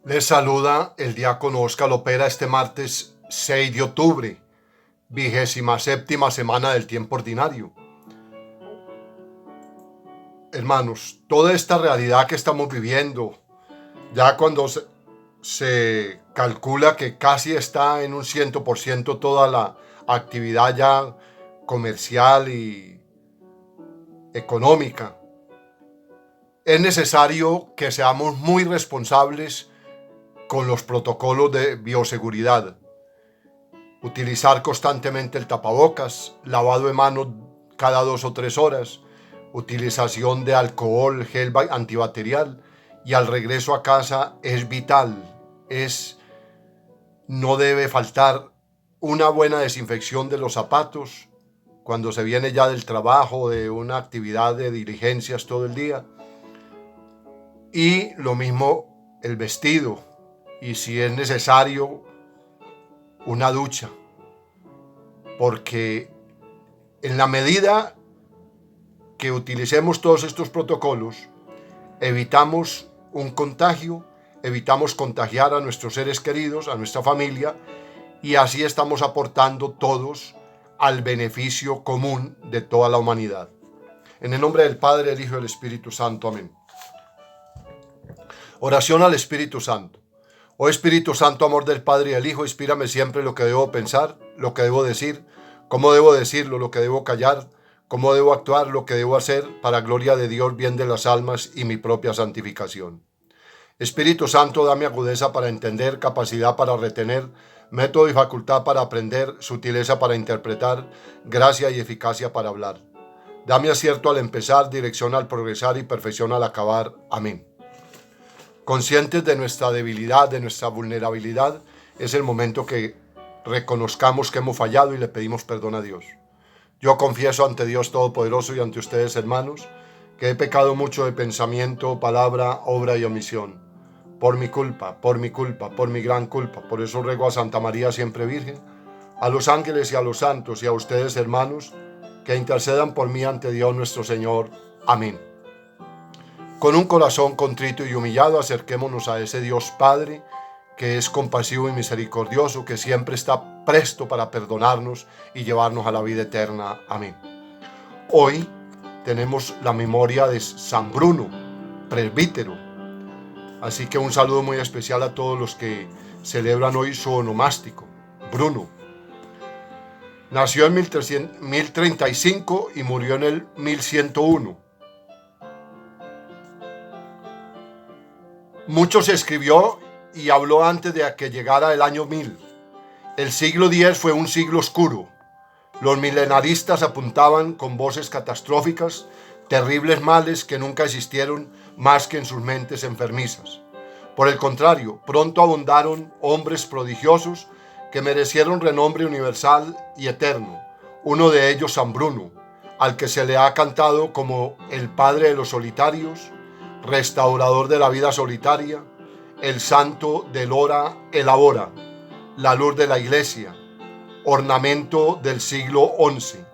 Les saluda el diácono Óscar Lopera este martes 6 de octubre, 27ª semana del tiempo ordinario. Hermanos, toda esta realidad que estamos viviendo, ya cuando se calcula que casi está en un 100% toda la actividad ya comercial y económica, es necesario que seamos muy responsables con los protocolos de bioseguridad. Utilizar constantemente el tapabocas, lavado de manos cada 2 o 3 horas, utilización de alcohol, gel antibacterial, y al regreso a casa es vital, no debe faltar una buena desinfección de los zapatos cuando se viene ya del trabajo, de una actividad de diligencias todo el día, y lo mismo el vestido, y si es necesario una ducha, porque en la medida que utilicemos todos estos protocolos, evitamos un contagio, evitamos contagiar a nuestros seres queridos, a nuestra familia, y así estamos aportando todos al beneficio común de toda la humanidad. En el nombre del Padre, del Hijo y del Espíritu Santo. Amén. Oración al Espíritu Santo. Oh Espíritu Santo, amor del Padre y del Hijo, inspírame siempre lo que debo pensar, lo que debo decir, cómo debo decirlo, lo que debo callar, cómo debo actuar, lo que debo hacer, para gloria de Dios, bien de las almas y mi propia santificación. Espíritu Santo, dame agudeza para entender, capacidad para retener, método y facultad para aprender, sutileza para interpretar, gracia y eficacia para hablar. Dame acierto al empezar, dirección al progresar y perfección al acabar. Amén. Conscientes de nuestra debilidad, de nuestra vulnerabilidad, es el momento que reconozcamos que hemos fallado y le pedimos perdón a Dios. Yo confieso ante Dios Todopoderoso y ante ustedes, hermanos, que he pecado mucho de pensamiento, palabra, obra y omisión. Por mi culpa, por mi gran culpa. Por eso ruego a Santa María siempre Virgen, a los ángeles y a los santos y a ustedes, hermanos, que intercedan por mí ante Dios nuestro Señor. Amén. Con un corazón contrito y humillado, acerquémonos a ese Dios Padre, que es compasivo y misericordioso, que siempre está presto para perdonarnos y llevarnos a la vida eterna. Amén. Hoy tenemos la memoria de San Bruno, presbítero. Así que un saludo muy especial a todos los que celebran hoy su onomástico, Bruno. Nació en 1035 y murió en el 1101. Mucho se escribió y habló antes de que llegara el año 1000. El siglo X fue un siglo oscuro. Los milenaristas apuntaban con voces catastróficas terribles males que nunca existieron más que en sus mentes enfermizas. Por el contrario, pronto abundaron hombres prodigiosos que merecieron renombre universal y eterno. Uno de ellos, San Bruno, al que se le ha cantado como el padre de los solitarios, restaurador de la vida solitaria, el santo del hora elabora, la luz de la iglesia, ornamento del siglo XI,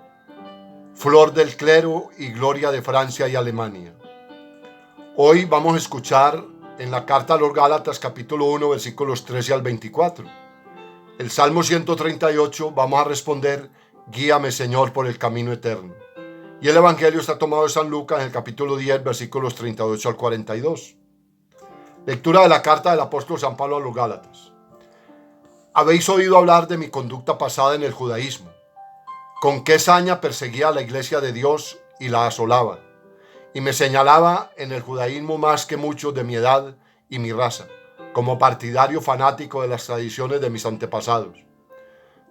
flor del clero y gloria de Francia y Alemania. Hoy vamos a escuchar en la carta a los Gálatas capítulo 1 versículos 13 al 24. El Salmo 138 vamos a responder: guíame Señor por el camino eterno. Y el Evangelio está tomado de San Lucas en el capítulo 10 versículos 38 al 42. Lectura de la carta del apóstol San Pablo a los Gálatas. Habéis oído hablar de mi conducta pasada en el judaísmo, con qué saña perseguía a la iglesia de Dios y la asolaba, y me señalaba en el judaísmo más que muchos de mi edad y mi raza, como partidario fanático de las tradiciones de mis antepasados.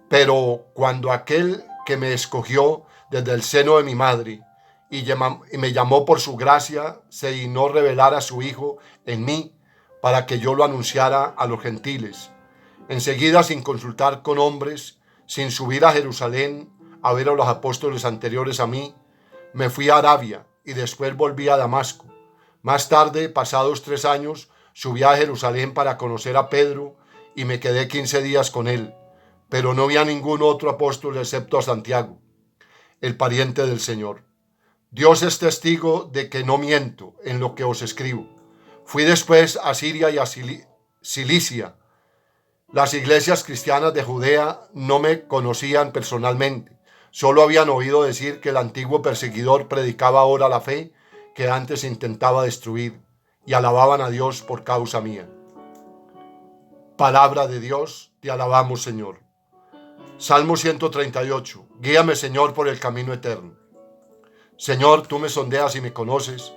Pero cuando aquel que me escogió desde el seno de mi madre y me llamó por su gracia, se dignó revelar a su Hijo en mí para que yo lo anunciara a los gentiles, enseguida, sin consultar con hombres, sin subir a Jerusalén a ver a los apóstoles anteriores a mí, me fui a Arabia y después volví a Damasco. Más tarde, pasados 3 años, subí a Jerusalén para conocer a Pedro y me quedé 15 días con él, pero no vi a ningún otro apóstol excepto a Santiago, el pariente del Señor. Dios es testigo de que no miento en lo que os escribo. Fui después a Siria y a Cilicia. Las iglesias cristianas de Judea no me conocían personalmente, solo habían oído decir que el antiguo perseguidor predicaba ahora la fe que antes intentaba destruir, y alababan a Dios por causa mía. Palabra de Dios, te alabamos, Señor. Salmo 138. Guíame, Señor, por el camino eterno. Señor, tú me sondeas y me conoces.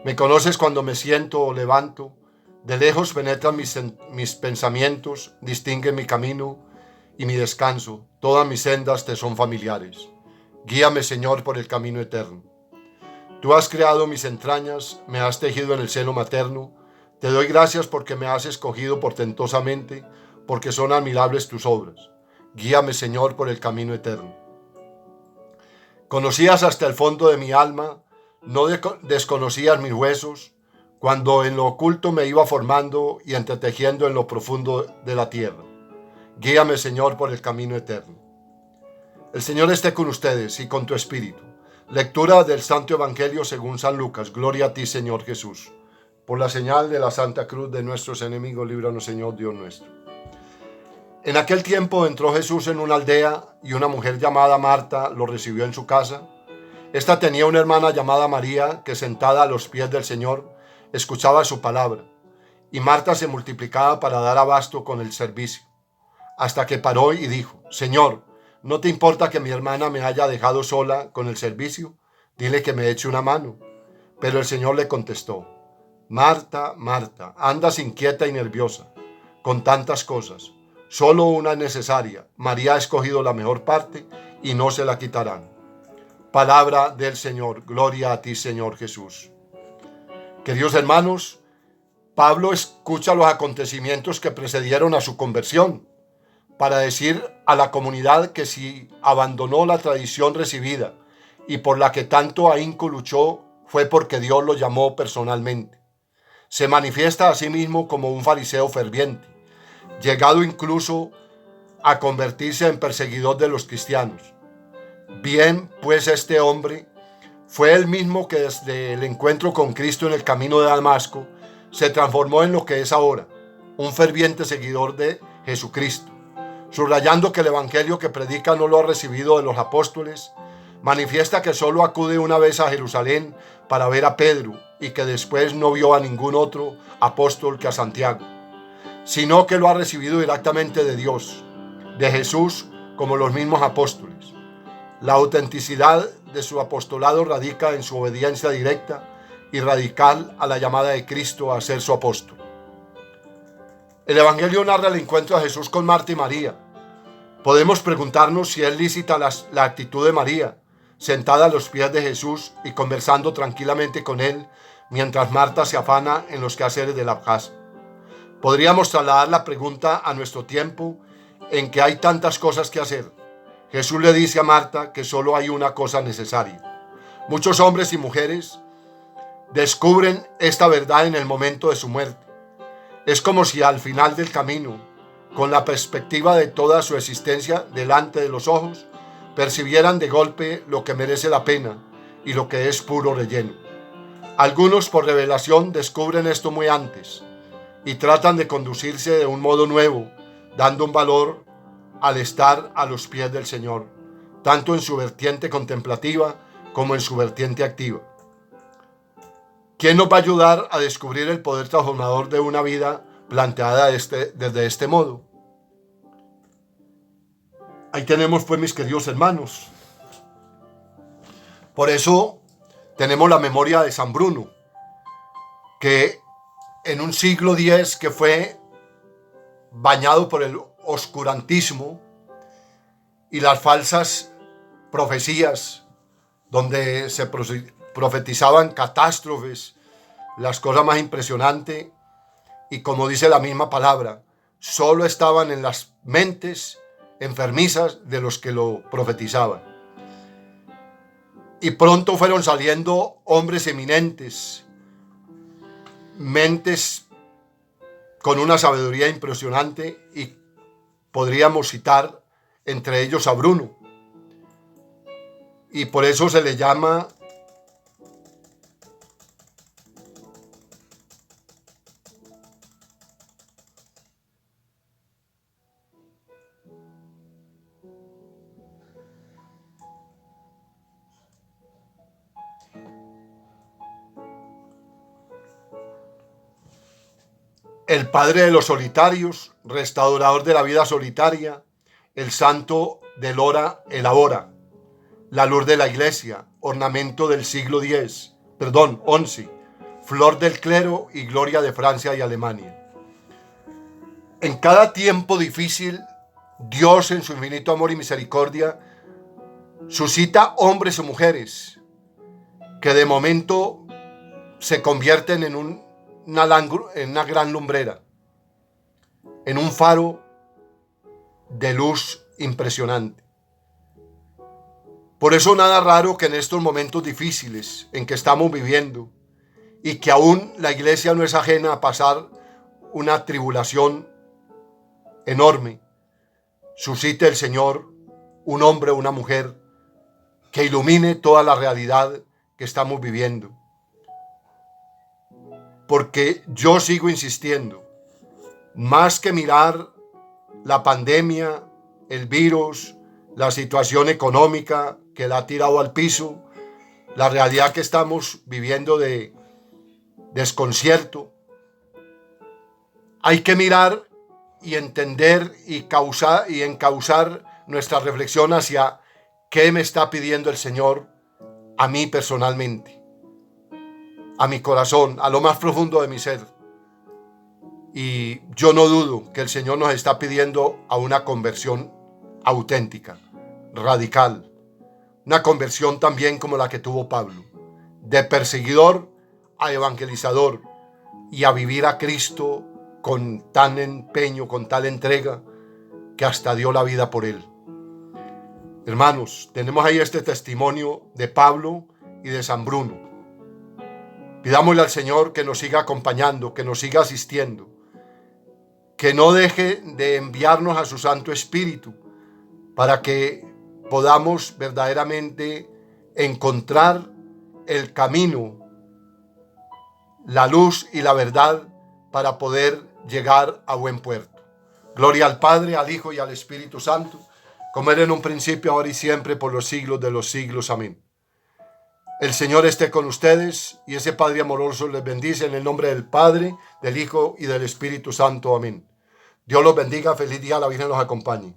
Me conoces cuando me siento o levanto. De lejos penetran mis pensamientos, distinguen mi camino y mi descanso. Todas mis sendas te son familiares. Guíame, Señor, por el camino eterno. Tú has creado mis entrañas, me has tejido en el seno materno. Te doy gracias porque me has escogido portentosamente, porque son admirables tus obras. Guíame, Señor, por el camino eterno. Conocías hasta el fondo de mi alma, no desconocías mis huesos, cuando en lo oculto me iba formando y entretejiendo en lo profundo de la tierra. Guíame, Señor, por el camino eterno. El Señor esté con ustedes y con tu espíritu. Lectura del Santo Evangelio según San Lucas. Gloria a ti, Señor Jesús. Por la señal de la Santa Cruz de nuestros enemigos, líbranos, Señor Dios nuestro. En aquel tiempo entró Jesús en una aldea y una mujer llamada Marta lo recibió en su casa. Esta tenía una hermana llamada María que, sentada a los pies del Señor, escuchaba su palabra, y Marta se multiplicaba para dar abasto con el servicio, hasta que paró y dijo: Señor, ¿no te importa que mi hermana me haya dejado sola con el servicio? Dile que me eche una mano. Pero el Señor le contestó: Marta, Marta, andas inquieta y nerviosa con tantas cosas. Solo una es necesaria. María ha escogido la mejor parte y no se la quitarán. Palabra del Señor. Gloria a ti, Señor Jesús. Queridos hermanos, Pablo escucha los acontecimientos que precedieron a su conversión para decir a la comunidad que si abandonó la tradición recibida y por la que tanto ahínco luchó, fue porque Dios lo llamó personalmente. Se manifiesta a sí mismo como un fariseo ferviente, llegado incluso a convertirse en perseguidor de los cristianos. Bien, pues este hombre fue el mismo que desde el encuentro con Cristo en el camino de Damasco se transformó en lo que es ahora, un ferviente seguidor de Jesucristo. Subrayando que el evangelio que predica no lo ha recibido de los apóstoles, manifiesta que solo acude una vez a Jerusalén para ver a Pedro y que después no vio a ningún otro apóstol que a Santiago, sino que lo ha recibido directamente de Dios, de Jesús, como los mismos apóstoles. La autenticidad de su apostolado radica en su obediencia directa y radical a la llamada de Cristo a ser su apóstol. El Evangelio narra el encuentro de Jesús con Marta y María. Podemos preguntarnos si es lícita la actitud de María, sentada a los pies de Jesús y conversando tranquilamente con él, mientras Marta se afana en los quehaceres de la casa. Podríamos trasladar la pregunta a nuestro tiempo en que hay tantas cosas que hacer. Jesús le dice a Marta que solo hay una cosa necesaria. Muchos hombres y mujeres descubren esta verdad en el momento de su muerte. Es como si al final del camino, con la perspectiva de toda su existencia delante de los ojos, percibieran de golpe lo que merece la pena y lo que es puro relleno. Algunos por revelación descubren esto muy antes y tratan de conducirse de un modo nuevo, dando un valor al estar a los pies del Señor, tanto en su vertiente contemplativa como en su vertiente activa. ¿Quién nos va a ayudar a descubrir el poder transformador de una vida planteada desde este modo? Ahí tenemos, pues, mis queridos hermanos. Por eso tenemos la memoria de San Bruno, que en un siglo X que fue bañado por el oscurantismo y las falsas profecías, donde se profetizaban catástrofes, las cosas más impresionantes, y como dice la misma palabra, solo estaban en las mentes enfermizas de los que lo profetizaban. Y pronto fueron saliendo hombres eminentes, mentes con una sabiduría impresionante, y podríamos citar entre ellos a Bruno. Y por eso se le llama el padre de los solitarios, restaurador de la vida solitaria, el santo del hora, el ahora, la luz de la iglesia, ornamento del siglo XI, flor del clero y gloria de Francia y Alemania. En cada tiempo difícil, Dios en su infinito amor y misericordia suscita hombres o mujeres que de momento se convierten en una gran lumbrera, en un faro de luz impresionante. Por eso nada raro que en estos momentos difíciles en que estamos viviendo y que aún la iglesia no es ajena a pasar una tribulación enorme, suscite el Señor un hombre o una mujer que ilumine toda la realidad que estamos viviendo. Porque yo sigo insistiendo, más que mirar la pandemia, el virus, la situación económica que la ha tirado al piso, la realidad que estamos viviendo de desconcierto, hay que mirar y entender y encauzar nuestra reflexión hacia qué me está pidiendo el Señor a mí personalmente, a mi corazón, a lo más profundo de mi ser. Y yo no dudo que el Señor nos está pidiendo a una conversión auténtica, radical, una conversión también como la que tuvo Pablo, de perseguidor a evangelizador y a vivir a Cristo con tan empeño, con tal entrega, que hasta dio la vida por él. Hermanos, tenemos ahí este testimonio de Pablo y de San Bruno. Pidámosle al Señor que nos siga acompañando, que nos siga asistiendo, que no deje de enviarnos a su Santo Espíritu para que podamos verdaderamente encontrar el camino, la luz y la verdad para poder llegar a buen puerto. Gloria al Padre, al Hijo y al Espíritu Santo, como era en un principio, ahora y siempre, por los siglos de los siglos. Amén. El Señor esté con ustedes y ese Padre amoroso les bendice en el nombre del Padre, del Hijo y del Espíritu Santo. Amén. Dios los bendiga. Feliz día. La Virgen los acompañe.